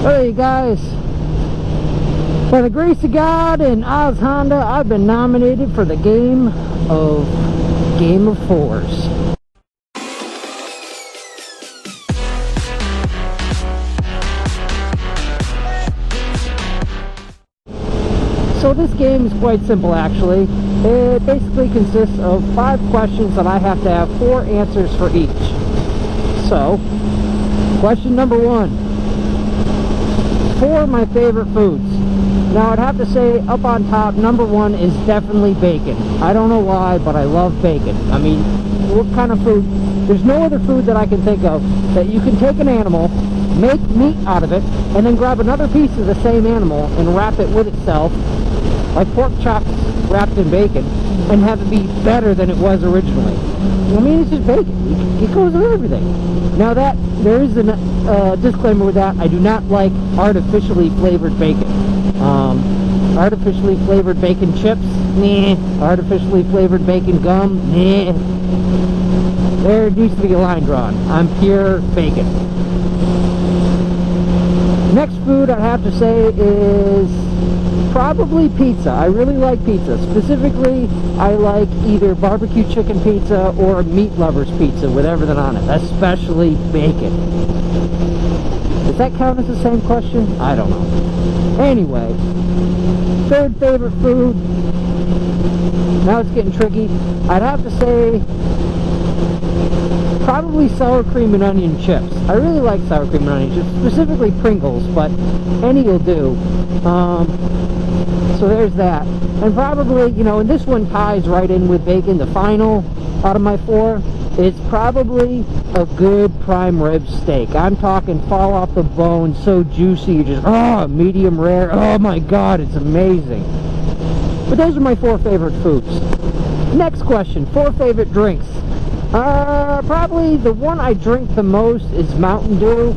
Hey guys, by the grace of God and OzHonda, I've been nominated for the Game of Fours. So this game is quite simple actually. It basically consists of 5 questions that I have to have 4 answers for each. So, question number 1. 4 of my favorite foods. Now I'd have to say up on top, number 1 is definitely bacon. I don't know why, but I love bacon. I mean, what kind of food? There's no other food that I can think of that you can take an animal, make meat out of it, and then grab another piece of the same animal and wrap it with itself, like pork chops wrapped in bacon, and have it be better than it was originally. I mean, it's just bacon. It goes with everything. Now that, there is a disclaimer with that. I do not like artificially flavored bacon. Artificially flavored bacon chips, nah. Artificially flavored bacon gum, nah. There needs to be a line drawn. I'm pure bacon. Next food I have to say is probably pizza. I really like pizza. Specifically, I like either barbecue chicken pizza or meat lovers pizza with everything on it, especially bacon. Does that count as the same question? I don't know. Anyway, 3rd favorite food. Now it's getting tricky. I'd have to say probably sour cream and onion chips. I really like sour cream and onion chips, specifically Pringles, but any will do. So there's that. And probably, you know, and this one ties right in with bacon. The final out of my 4 is probably a good prime rib steak. I'm talking fall off the bone, so juicy, you just, medium rare. Oh my God, it's amazing. But those are my 4 favorite foods. Next question, 4 favorite drinks. Probably the one I drink the most is Mountain Dew.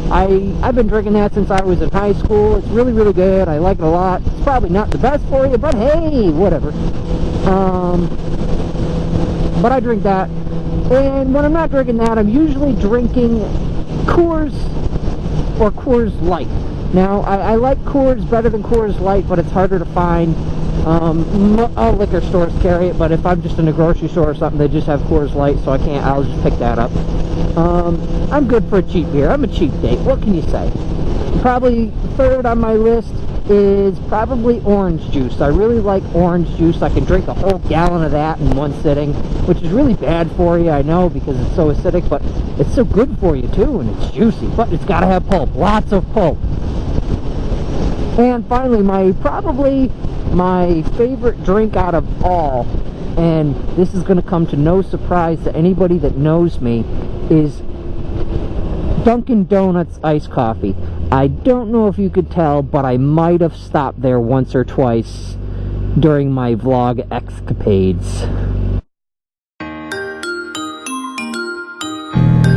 I've been drinking that since I was in high school. It's really, really good. I like it a lot. It's probably not the best for you, but hey, whatever. But I drink that. And when I'm not drinking that, I'm usually drinking Coors or Coors Light. Now, I like Coors better than Coors Light, but it's harder to find. All liquor stores carry it, but if I'm just in a grocery store or something, they just have Coors Light, so I'll just pick that up. I'm good for a cheap beer. I'm a cheap date. What can you say? Probably 3rd on my list is probably orange juice. I really like orange juice. I can drink a whole gallon of that in one sitting, which is really bad for you, I know, because it's so acidic, but it's so good for you too, and it's juicy, but it's got to have pulp. Lots of pulp. And finally, probably my favorite drink out of all, and this is going to come to no surprise to anybody that knows me, is Dunkin' Donuts iced coffee. I don't know if you could tell, but I might have stopped there once or twice during my vlog escapades.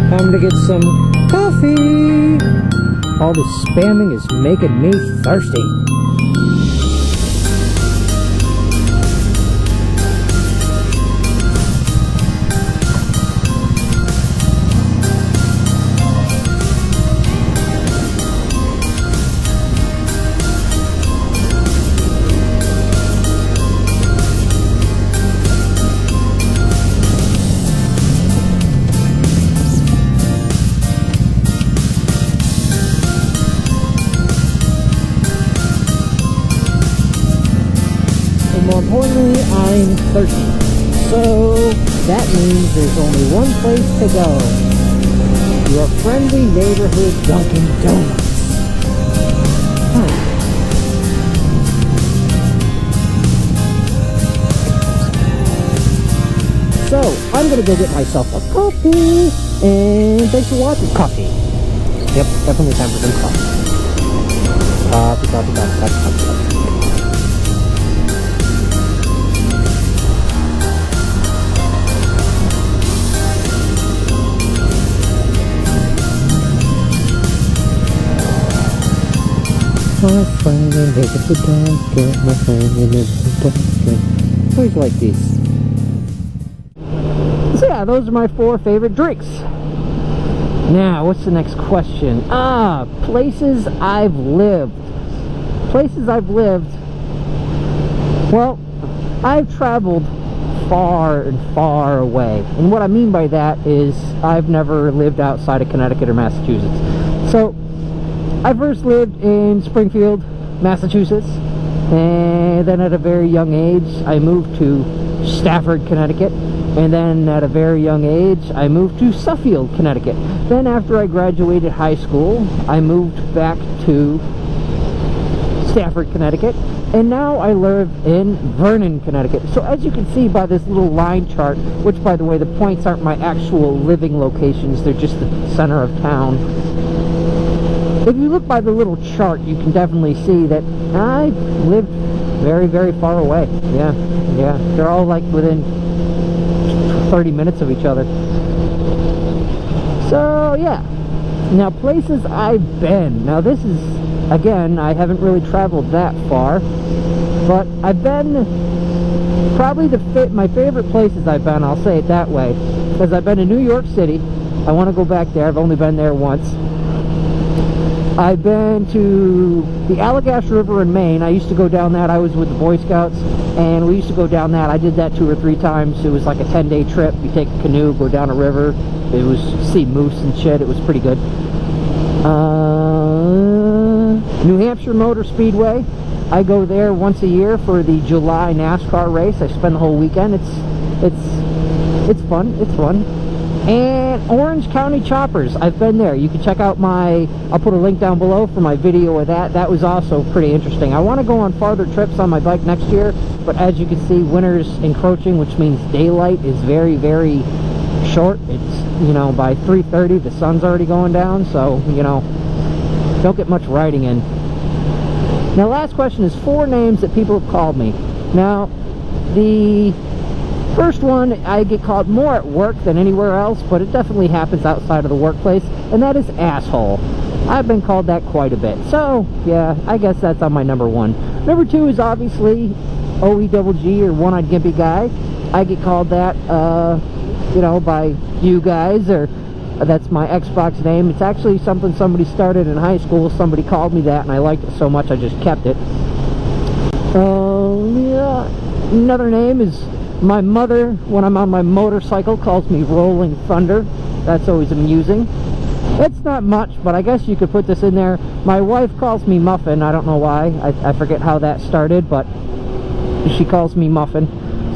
Time to get some coffee! All this spamming is making me thirsty. More importantly, I'm thirsty. So that means there's only one place to go. Your friendly neighborhood Dunkin' Donuts. So I'm gonna go get myself a coffee, and thanks for watching. Coffee. Yep, definitely time for some coffee. Coffee. My friend in the Dunkin', my friend in the Dunkin'. Always like these. So yeah, those are my 4 favorite drinks. Now, what's the next question? Places I've lived. Places I've lived. Well, I've traveled far and far away. And what I mean by that is I've never lived outside of Connecticut or Massachusetts. So, I first lived in Springfield, Massachusetts. And then at a very young age, I moved to Stafford, Connecticut. And then at a very young age, I moved to Suffield, Connecticut. Then after I graduated high school, I moved back to Stafford, Connecticut. And now I live in Vernon, Connecticut. So as you can see by this little line chart, which by the way, the points aren't my actual living locations, they're just the center of town. If you look by the little chart, you can definitely see that I lived very, very far away. Yeah. They're all like within 30 minutes of each other. So yeah. Now places I've been. Now this is, again, I haven't really traveled that far, but I've been probably my favorite places I've been, I'll say it that way, because I've been to New York City. I want to go back there. I've only been there once. I've been to the Allegash River in Maine. I used to go down that. I was with the Boy Scouts, and we used to go down that. I did that 2 or 3 times. It was like a 10-day trip. You take a canoe, go down a river. It was see moose and shit. It was pretty good. New Hampshire Motor Speedway. I go there once a year for the July NASCAR race. I spend the whole weekend. It's fun. It's fun. And Orange County Choppers. I've been there. You can check out I'll put a link down below for my video of that. That was also pretty interesting. I want to go on farther trips on my bike next year, but as you can see, winter's encroaching, which means daylight is very, very short. It's, you know, by 3:30 the sun's already going down, so, you know, don't get much riding in. Now, last question is 4 names that people have called me. Now, the first one, I get called more at work than anywhere else, but it definitely happens outside of the workplace, and that is asshole. I've been called that quite a bit. So, yeah, I guess that's on my number 1. Number 2 is obviously OEGG, or One-Eyed Gimpy Guy. I get called that, you know, by you guys, or that's my Xbox name. It's actually something somebody started in high school. Somebody called me that, and I liked it so much I just kept it. Yeah. Another name is my mother, when I'm on my motorcycle, calls me Rolling Thunder. That's always amusing. It's not much, but I guess you could put this in there. My wife calls me Muffin. I don't know why. I forget how that started, but she calls me Muffin.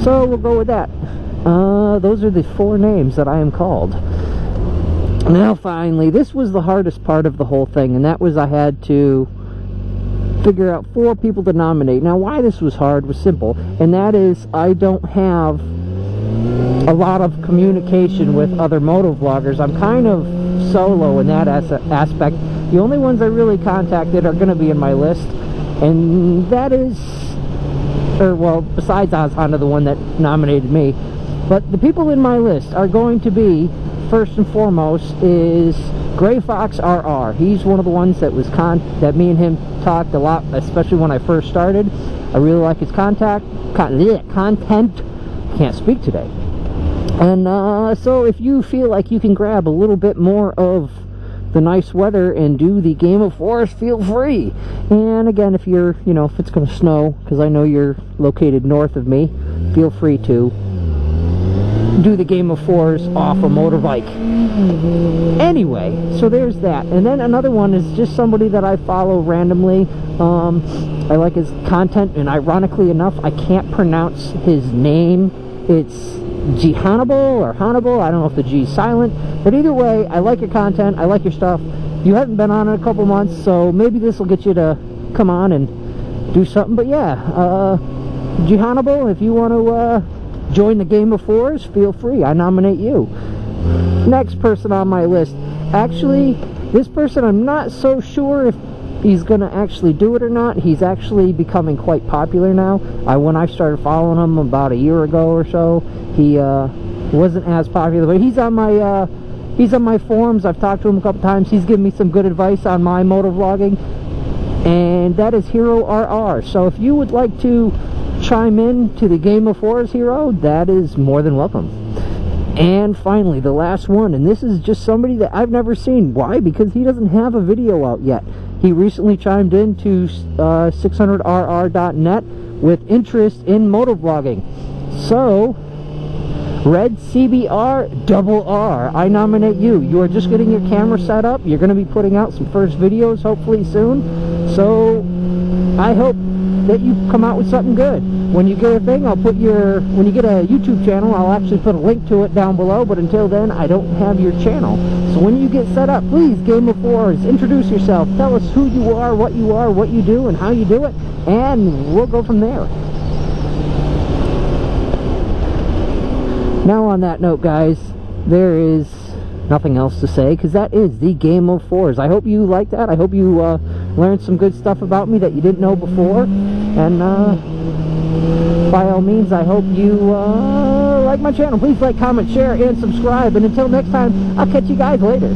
So we'll go with that. Those are the 4 names that I am called. Now finally, this was the hardest part of the whole thing, and that was I had to figure out 4 people to nominate. Now why this was hard was simple, and that is I don't have a lot of communication with other motovloggers. I'm kind of solo in that aspect. The only ones I really contacted are going to be in my list, and that is, or well, besides OzHonda, the one that nominated me, but the people in my list are going to be, first and foremost, is Gray Fox RR. He's one of the ones that was that me and him talked a lot, especially when I first started. I really like his content. Can't speak today. And so if you feel like you can grab a little bit more of the nice weather and do the Game of Forest, feel free. And again, if you're, you know, if it's going to snow, because I know you're located north of me, feel free to do the Game of Forest off a motorbike. Anyway, so there's that. And then another one is just somebody that I follow randomly. I like his content, and ironically enough, I can't pronounce his name. It's Hannibal or Hannibal. I don't know if the G is silent, but either way, I like your content. I like your stuff. You haven't been on in a couple months, so maybe this will get you to come on and do something. But yeah, Hannibal, if you want to join the Game of Forest, feel free. I nominate you. Next person on my list. Actually, this person, I'm not so sure if he's going to actually do it or not. He's actually becoming quite popular now. When I started following him about a year ago or so, he wasn't as popular, but he's on my forums. I've talked to him a couple times. He's given me some good advice on my motovlogging, and that is Hero RR. So if you would like to chime in to the Game of Forest, Hero, that is more than welcome. And finally, the last one, and this is just somebody that I've never seen. Why? Because he doesn't have a video out yet. He recently chimed in to 600rr.net with interest in motovlogging. So, redCBRdoubleR, I nominate you. You are just getting your camera set up. You're going to be putting out some first videos hopefully soon. So, I hope that you come out with something good. When you get a thing, when you get a YouTube channel, I'll actually put a link to it down below, but until then, I don't have your channel. So when you get set up, please, Game of Fours, introduce yourself, tell us who you are, what you do, and how you do it, and we'll go from there. Now on that note, guys, there is nothing else to say, because that is the Game of Fours. I hope you like that. I hope you learned some good stuff about me that you didn't know before, and by all means, I hope you like my channel. Please like, comment, share, and subscribe, and until next time, I'll catch you guys later.